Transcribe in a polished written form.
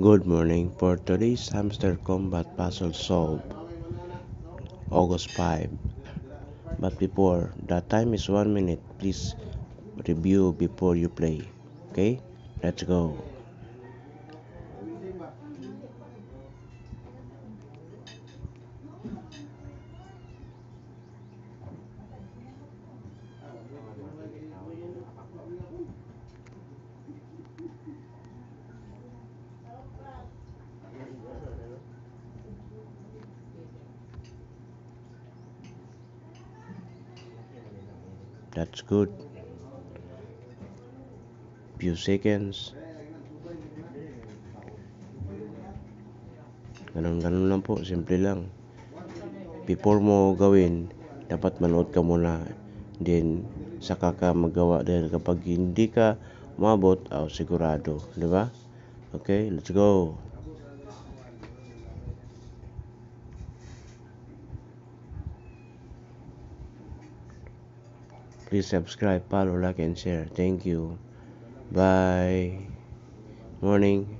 Good morning. For today's hamster combat puzzle solve August 5. But before, the time is 1 minute. Please review before you play. Okay? Let's go. That's good. Few seconds. Ganun-ganun lang po. Simple lang. Before mo gawin, dapat manood ka muna. Then, saka ka magawa. Dahil kapag hindi ka umabot, sigurado. Di ba? Okay, let's go. Please subscribe, follow, like, and share. Thank you. Bye. Morning.